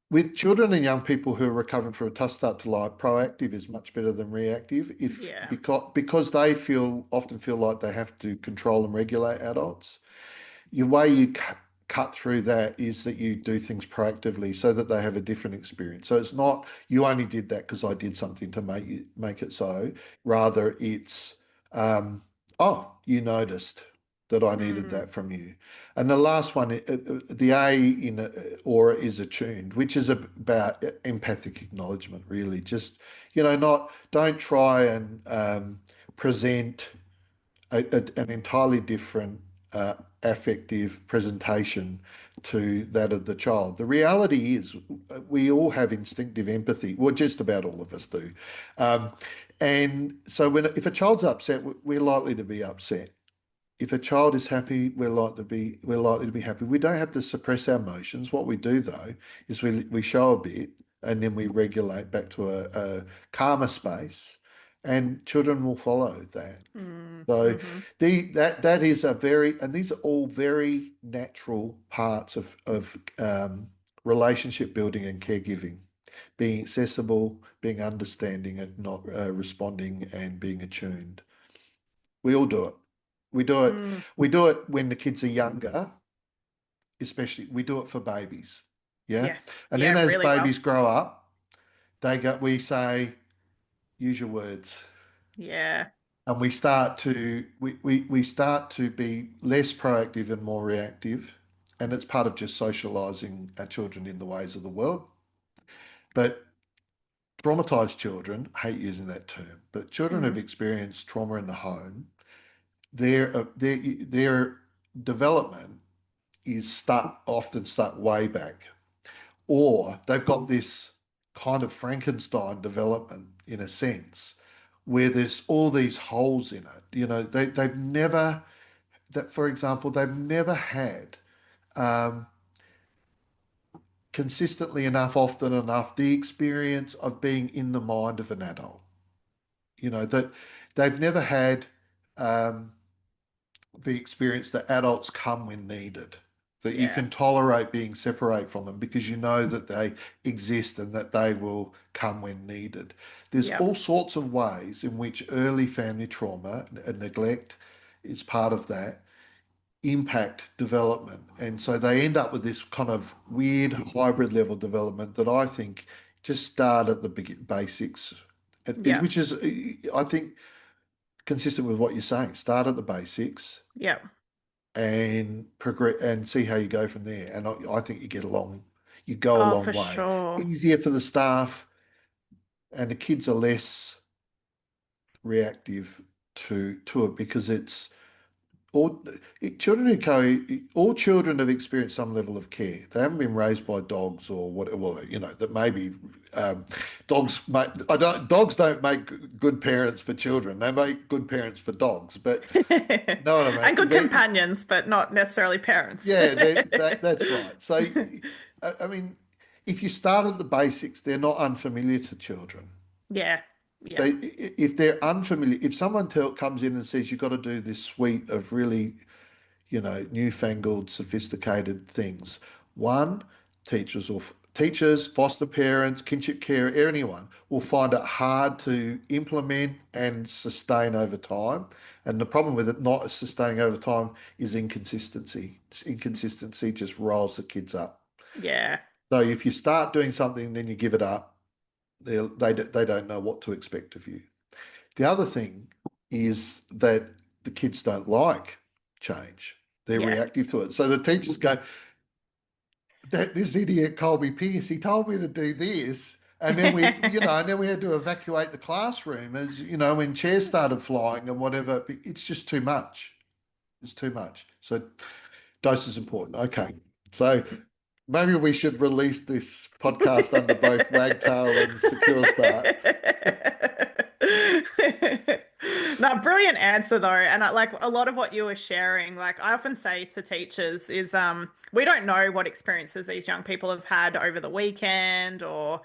With children and young people who are recovering from a tough start to life, proactive is much better than reactive. If yeah. because they often feel like they have to control and regulate adults. Your way you cut through that is that you do things proactively so that they have a different experience. So it's not you only did that because I did something to make it so. Rather, it's oh, you noticed that I needed Mm, that from you. And the last one, the A in aura is attuned, which is about empathic acknowledgement, really. Just, not don't try and present an entirely different affective presentation to that of the child. The reality is, we all have instinctive empathy. Well, just about all of us do. Um, and so, if a child's upset, we're likely to be upset. If a child is happy, we're likely to be happy. We don't have to suppress our emotions. What we do though is we show a bit and then we regulate back to a calmer space, and children will follow that. mm, So mhm, that is a very, and these are all very natural parts of relationship building and caregiving. Being accessible, being understanding, and not responding, and being attuned. We all do it. We do it. mm. We do it when the kids are younger, especially. We do it for babies. Yeah. Yeah. And Yeah, then as really well. babies grow up, we say, use your words. Yeah. And we start to be less proactive and more reactive. And it's part of just socializing our children in the ways of the world. But traumatized children, I hate using that term, but children who've Mm, experienced trauma in the home, their development is often stuck way back, or they've got this kind of Frankenstein development in a sense, where there's all these holes in it. They've never that, for example, they've never had um, consistently enough, often enough, the experience of being in the mind of an adult. That they've never had um, the experience that adults come when needed, that you yeah. can tolerate being separate from them because you know that they exist and that they will come when needed. There's Yep. all sorts of ways in which early family trauma and neglect is part of that. impact development. And so they end up with this kind of weird hybrid level development that I think just start at the basics, Yeah. which is, I think, consistent with what you're saying. Start at the basics Yeah. and progress and see how you go from there. And I think you go a Oh, long for way. sure. Easier for the staff, and the kids are less reactive to it because it's all children who go, all children have experienced some level of care. They haven't been raised by dogs or what, well, that maybe dogs don't make good parents for children. They make good parents for dogs, but you know what I And mean? good companions, but not necessarily parents. Yeah, that's right. So, I mean, if you start at the basics, they're not unfamiliar to children. Yeah. Yeah. They, if they're unfamiliar, if someone comes in and says you've got to do this suite of really, newfangled, sophisticated things, one, teachers, foster parents, kinship care, anyone will find it hard to implement and sustain over time. And the problem with it not sustaining over time is inconsistency. Inconsistency just rolls the kids up. Yeah. So if you start doing something, then you give it up, they don't know what to expect of you. The other thing is that the kids don't like change. They're Yeah. reactive to it. So the teachers go, that this idiot Colby Pierce, he told me to do this. And then and then we had to evacuate the classroom as, when chairs started flying and whatever. It's just too much. It's too much. So dose is important. Okay. So maybe we should release this podcast under both Wagtail and Secure Start. No, brilliant answer though. And like a lot of what you were sharing, like I often say to teachers is we don't know what experiences these young people have had over the weekend or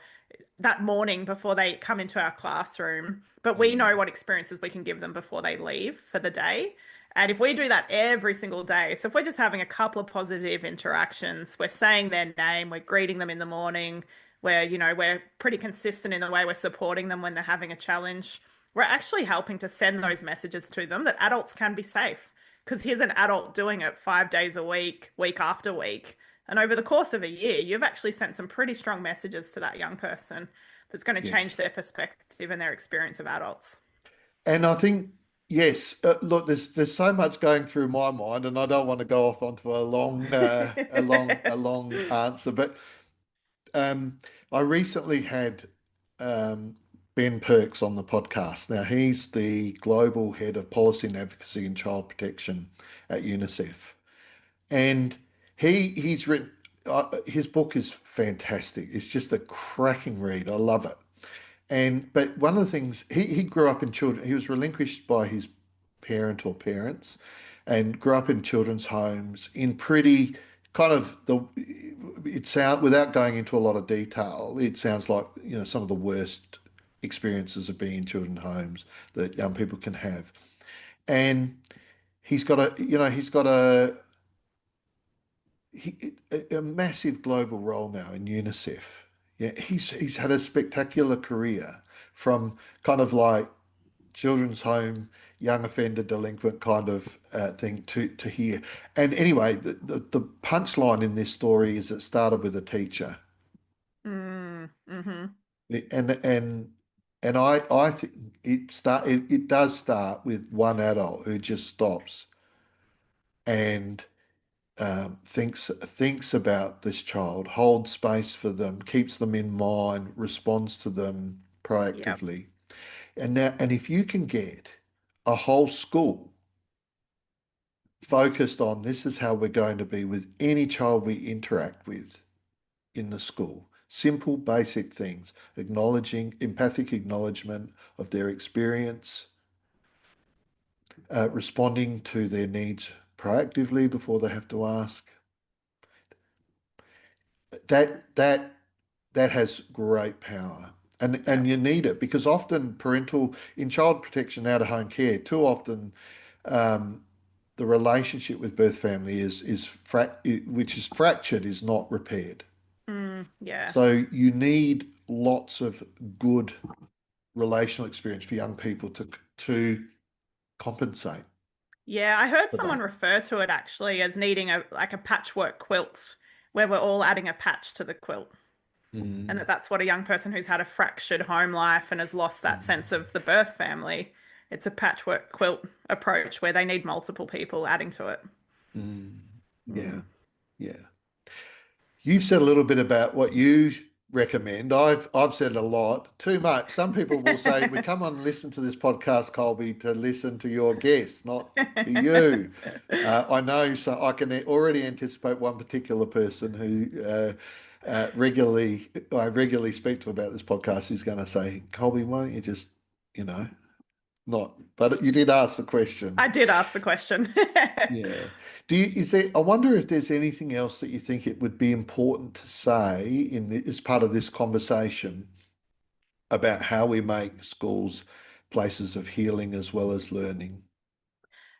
that morning before they come into our classroom, but we know Mm, what experiences we can give them before they leave for the day. And if we do that every single day, so if we're just having a couple of positive interactions, we're saying their name, we're greeting them in the morning, we're pretty consistent in the way we're supporting them when they're having a challenge, we're actually helping to send those messages to them that adults can be safe. Because here's an adult doing it 5 days a week, week after week. And over the course of a year, you've actually sent some pretty strong messages to that young person that's going to change yes. their perspective and their experience of adults. And I think, yes, look, there's so much going through my mind, and I don't want to go off onto a long answer. But um, I recently had um, Ben Perks on the podcast. Now he's the global head of policy and advocacy and child protection at UNICEF, and he's written. His book is fantastic. It's just a cracking read. I love it. But one of the things he grew up in children, he was relinquished by his parent or parents, and grew up in children's homes in pretty kind of it sound without going into a lot of detail, it sounds like some of the worst experiences of being in children's homes that young people can have. And he's got a massive global role now in UNICEF. Yeah, he's had a spectacular career from kind of like children's home, young offender delinquent kind of thing to here. And anyway, the punchline in this story is it started with a teacher, Mm-hmm. and I think it does start with one adult who just stops and thinks about this child, holds space for them, keeps them in mind, responds to them Yep. proactively. And if you can get a whole school focused on this is how we're going to be with any child we interact with in the school. Simple, basic things, acknowledging, empathic acknowledgement of their experience, responding to their needs proactively before they have to ask. That has great power. And Yep. you need it because often in child protection out of home care, too often um, the relationship with birth family which is fractured is not repaired. Yeah. So you need lots of good relational experience for young people to compensate. Yeah, I heard for someone that. refer to it actually as needing a like a patchwork quilt where we're all adding a patch to the quilt. And Mm, that's what a young person who's had a fractured home life and has lost that sense mm, of the birth family. It's a patchwork quilt approach where they need multiple people adding to it. mm. Yeah, Mm. yeah. You've said a little bit about what you recommend. I've said a lot, too much. Some people will say we come on and listen to this podcast, Colby, to listen to your guests, not to you. I know, so I can already anticipate one particular person who I regularly speak to about this podcast who's going to say, Colby, why don't you just, you know, not? But you did ask the question. I did ask the question. Yeah. Is there, I wonder if there's anything else that you think it would be important to say as part of this conversation about how we make schools places of healing as well as learning.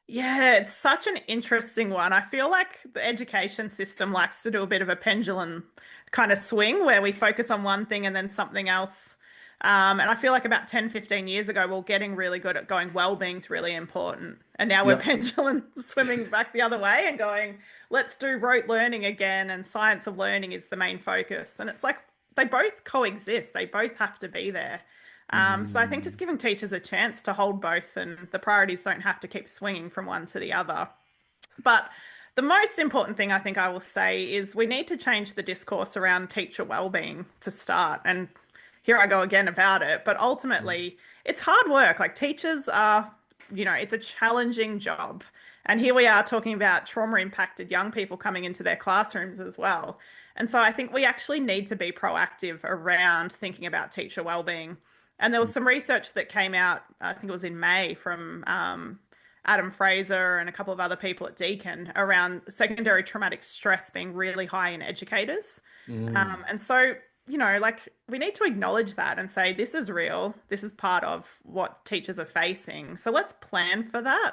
Yeah, it's such an interesting one. I feel like the education system likes to do a bit of a pendulum kind of swing where we focus on one thing and then something else. And I feel like about 10, 15 years ago, we are getting really good at going, well-being's really important. And now we're Yep. pendulum swimming back the other way and going, let's do rote learning again. And science of learning is the main focus. And it's like they both coexist, they both have to be there. So I think just Mm, giving teachers a chance to hold both and the priorities don't have to keep swinging from one to the other. But the most important thing I think I will say is we need to change the discourse around teacher well-being to start. And here I go again about it. But ultimately, it's hard work. Like teachers are, it's a challenging job. And here we are talking about trauma impacted young people coming into their classrooms as well. And so I think we actually need to be proactive around thinking about teacher well-being. And there was some research that came out, I think it was in May, from Adam Fraser and a couple of other people at Deakin around secondary traumatic stress being really high in educators. mm, And so, like we need to acknowledge that and say, this is real. This is part of what teachers are facing. So let's plan for that.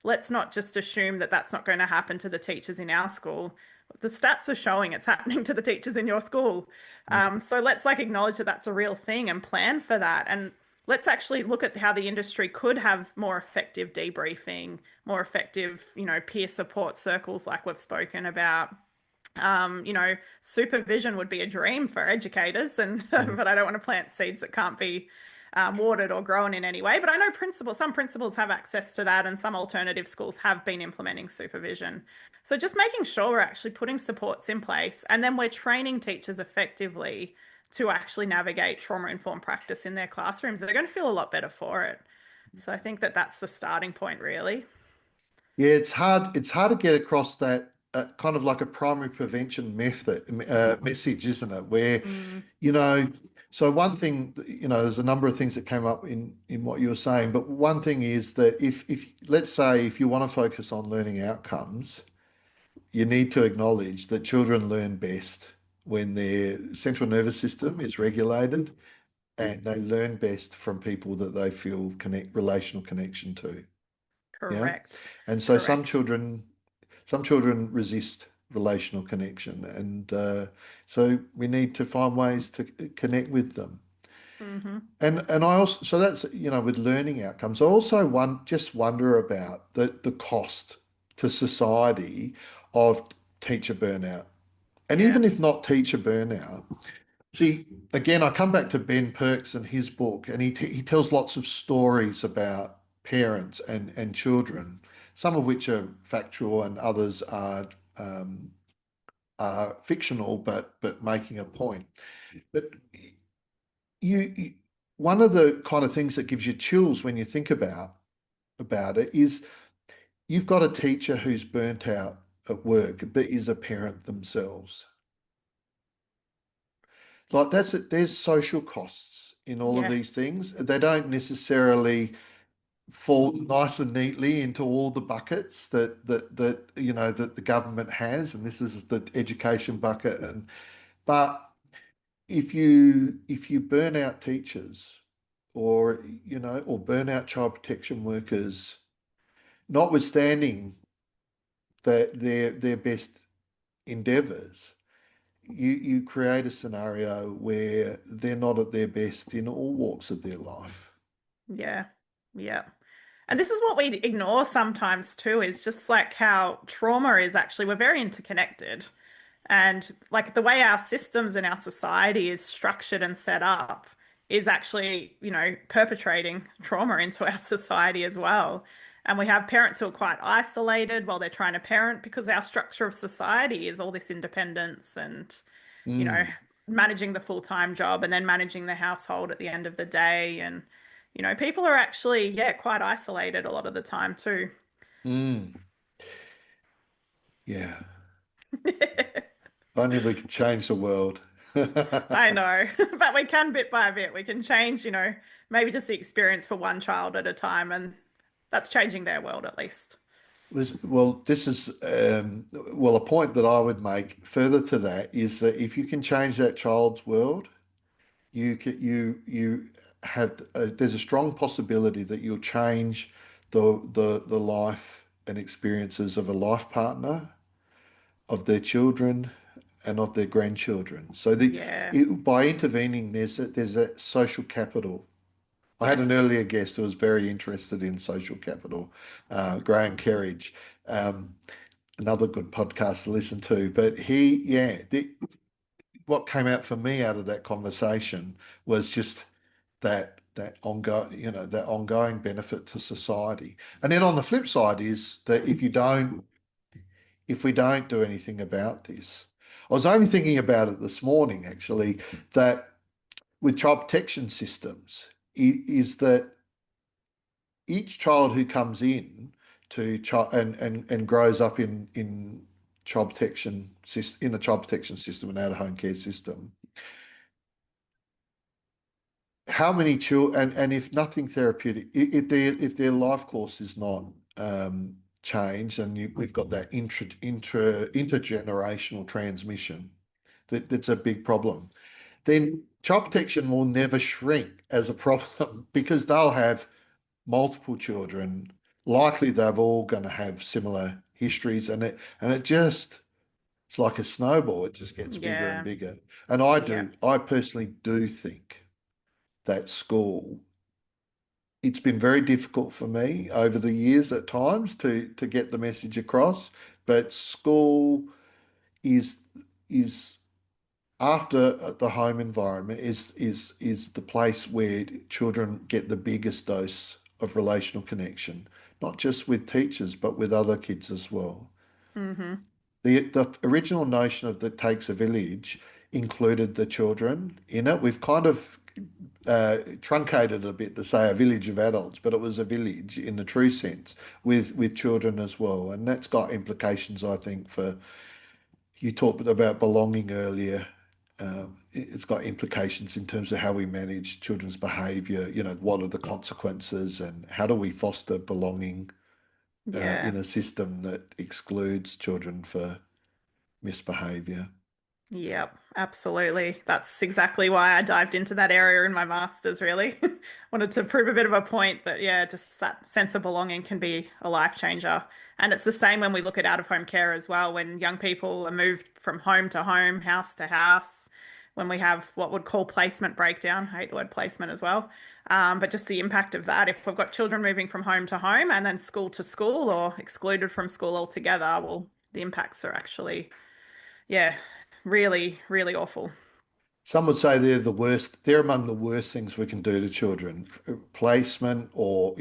Let's not just assume that that's not going to happen to the teachers in our school. The stats are showing it's happening to the teachers in your school. mm, So let's like acknowledge that that's a real thing and plan for that. And let's actually look at how the industry could have more effective debriefing, more effective, peer support circles like we've spoken about. Supervision would be a dream for educators, and mm. but I don't want to plant seeds that can't be watered or grown in any way. But I know some principals have access to that, and some alternative schools have been implementing supervision. So just making sure we're actually putting supports in place, and then we're training teachers effectively to actually navigate trauma-informed practice in their classrooms. They're going to feel a lot better for it. So I think that that's the starting point, really. Yeah, it's hard. It's hard to get across that kind of like a primary prevention message, isn't it? Where, Mm, you know, so one thing, there's a number of things that came up in what you were saying, but one thing is that if let's say if you want to focus on learning outcomes, you need to acknowledge that children learn best when their central nervous system is regulated and they learn best from people that they feel relational connection to. Yeah. correct. And so Correct. some children resist relational connection, and so we need to find ways to connect with them. Hmm. And I also, so that's, with learning outcomes, I also just wonder about the cost to society of teacher burnout. And Yeah. even if not teacher burnout, see, again, I come back to Ben Perks and his book, and he tells lots of stories about parents and children, some of which are factual and others um, are fictional, but making a point. But you, one of the kind of things that gives you chills when you think about it is you've got a teacher who's burnt out at work, but is a parent themselves. Like there's social costs in all of Yeah. these things. They don't necessarily fall nice and neatly into all the buckets that the government has, and this is the education bucket. But if you burn out teachers or burn out child protection workers, notwithstanding their best endeavors, you create a scenario where they're not at their best in all walks of their life. Yeah. Yeah. And this is what we ignore sometimes too, is just like how trauma is actually, we're very interconnected. And like the way our systems and our society is structured and set up is actually, perpetrating trauma into our society as well. And we have parents who are quite isolated while they're trying to parent because our structure of society is all this independence and, you know, Mm, managing the full-time job and then managing the household at the end of the day. And, people are actually, yeah, quite isolated a lot of the time too. mm, yeah. If only we could change the world. I know, but we can bit by bit. We can change, maybe just the experience for one child at a time, and that's changing their world at least. Well, this is well, a point that I would make further to that is that if you can change that child's world, you have there's a strong possibility that you'll change the life and experiences of a life partner, of their children, and of their grandchildren. So Yeah. by intervening, there's a social capital. I had an Yes. earlier guest who was very interested in social capital, Graham Kerridge, um, another good podcast to listen to. But what came out for me out of that conversation was just that ongoing, that ongoing benefit to society. And then on the flip side is that if we don't do anything about this, I was only thinking about it this morning actually, that with child protection systems is that each child who comes in to child and grows up in child protection in a child protection system, an out of home care system, how many children, and if nothing therapeutic, if their life course is not changed, and we've got that intergenerational transmission, that's a big problem. Then child protection will never shrink as a problem because they'll have multiple children. Likely they've all going to have similar histories, and it just it's like a snowball. It just gets bigger and Yeah. bigger. And Yeah. I personally do think that school, it's been very difficult for me over the years at times to get the message across, but school is is after the home environment is the place where children get the biggest dose of relational connection, not just with teachers but with other kids as well. Mm-hmm. The original notion of that takes a village included the children in it. We've kind of truncated a bit to say a village of adults, but it was a village in the true sense with children as well, and that's got implications, I think, for you talked about belonging earlier. It's got implications in terms of how we manage children's behaviour. What are the consequences, and how do we foster belonging Yeah. in a system that excludes children for misbehaviour? Yep, absolutely. That's exactly why I dived into that area in my master's, really. Wanted to prove a bit of a point that, yeah, just that sense of belonging can be a life changer. And it's the same when we look at out of home care as well, when young people are moved from home to home, house to house, when we have what would call placement breakdown. I hate the word placement as well. But just the impact of that, if we've got children moving from home to home and then school to school or excluded from school altogether, well, the impacts are actually, yeah, really, really awful. Some would say they're the worst. They're among the worst things we can do to children. Placement or,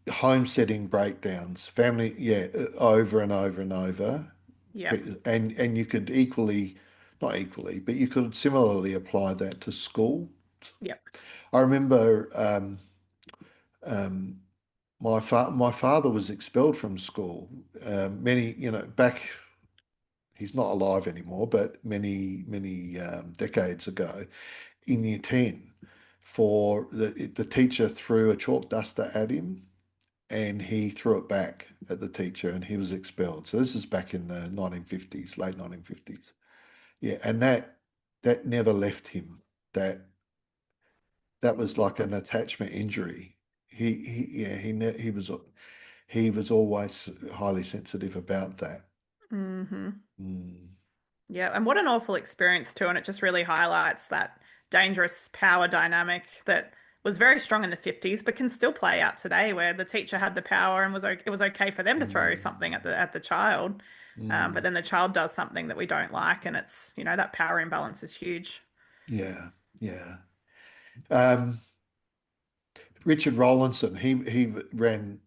homesteading breakdowns, family, yeah, over and over and over. Yep. And you could equally, not equally, but you could similarly apply that to school. Yep. I remember um, my father was expelled from school many, back. He's not alive anymore, but many, many decades ago in year 10 for the teacher threw a chalk duster at him and he threw it back at the teacher and he was expelled. So this is back in the 1950s, late 1950s. Yeah, and that never left him. That was like an attachment injury. He was always highly sensitive about that. Hmm. Mm. Yeah. And what an awful experience too. And it just really highlights that dangerous power dynamic that was very strong in the 50s, but can still play out today, where the teacher had the power and it was okay for them to throw Mm, something at the child. But mm, then the child does something that we don't like, and it's, that power imbalance is huge. yeah, yeah. Um, Richard Rawlinson, he ran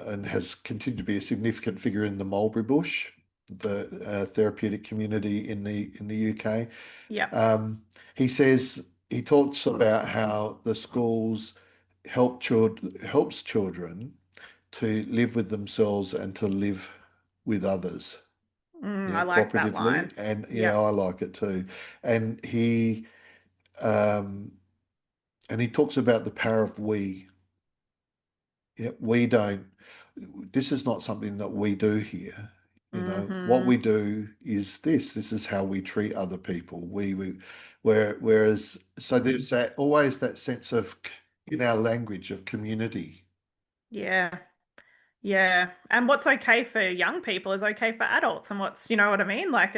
and has continued to be a significant figure in the Mulberry Bush, the therapeutic community in the UK. Yep. Um, he says he talks about how the schools helps children to live with themselves and to live with others, I like that line. cooperatively. And yeah, Yep. I like it too. And um, he talks about the power of we. Yeah, we don't. This is not something that we do here. What we Hmm. do is this. This is how we treat other people. Whereas, so there's that always that sense of in our language of community. Yeah. Yeah. And what's okay for young people is okay for adults. And you know what I mean? Like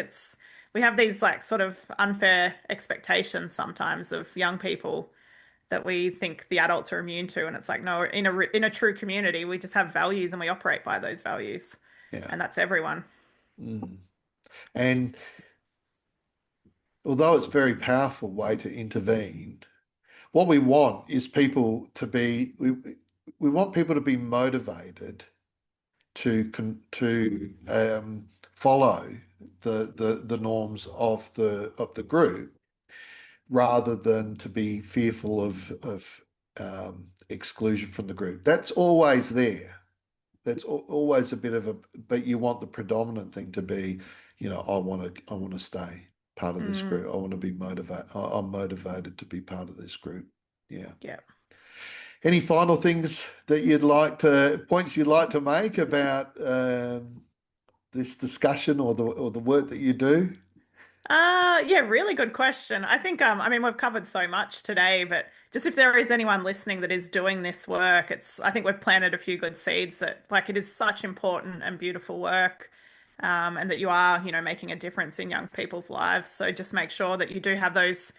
we have these like sort of unfair expectations sometimes of young people that we think the adults are immune to. And it's like, no, in a true community, we just have values and we operate by those values. Yeah. And that's everyone. Mm. And although it's a very powerful way to intervene, what we want is people to be we want people to be motivated to follow the norms of the group rather than to be fearful of exclusion from the group. That's always there. That's always a bit of a, but you want the predominant thing to be, I want to stay part of this Mm, group. I want to be motivated. I'm motivated to be part of this group. Yeah. yeah. Any final things that points you'd like to make about this discussion or the work that you do? Yeah, really good question. I think, I mean, we've covered so much today, but just if there is anyone listening that is doing this work, I think we've planted a few good seeds that, like, it is such important and beautiful work, and that you are, making a difference in young people's lives. So just make sure that you do have those,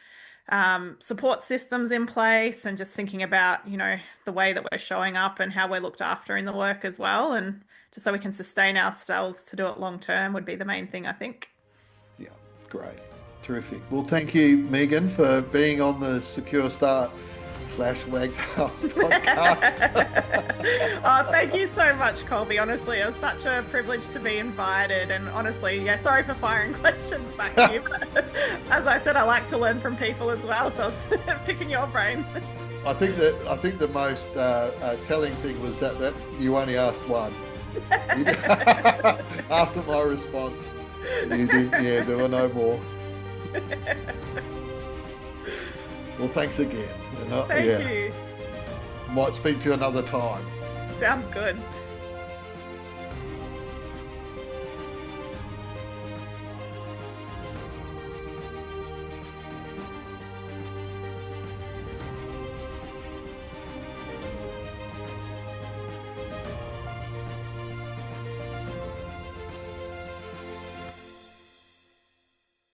support systems in place, and just thinking about, the way that we're showing up and how we're looked after in the work as well. And just so we can sustain ourselves to do it long term would be the main thing, I think. Yeah, great. Terrific. Well, thank you, Megan, for being on the Secure Start / Wagtail podcast. Oh, thank you so much, Colby. Honestly, it was such a privilege to be invited. And honestly, yeah, sorry for firing questions back to you. But as I said, I like to learn from people as well. So I was picking your brain. I think the most telling thing was that you only asked one. After my response, you did, yeah, there were no more. Well, thanks again. Thank Yeah, you. might speak to you another time. Sounds good.